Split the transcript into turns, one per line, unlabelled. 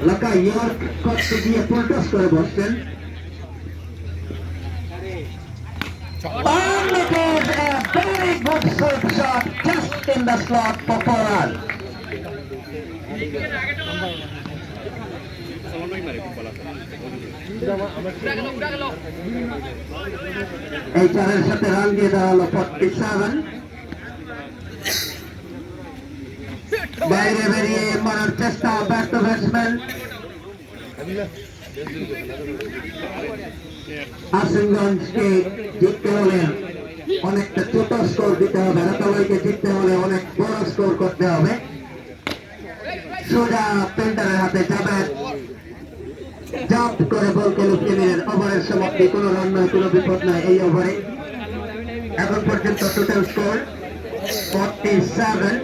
লাকা York করতে গিয়ে full toss করে বসছেন। And it is a very good sweep shot just in the slot for 4 runs. এই চারের সাথে রান দিয়ে দেওয়া হলো 47। বাইরে বেরিয়ে মারার চেষ্টা ব্যর্থ ব্যাটসম্যান আসিমগঞ্জকে জিততে হলে অনেকটা ছোট স্কোর দিতে হবে, রাতাবাইকে জিততে হলে অনেক বড় স্কোর করতে হবে। সোজা পেন্টারের হাতে যাবে, জাম্প করে বলকে লুকিয়ে নিলেন। ওভারের সমাপ্তি, কোনো রান নয়, কোনো বিপদ নয় এই ওভারে। এখন পর্যন্ত টোটাল স্কোর 47।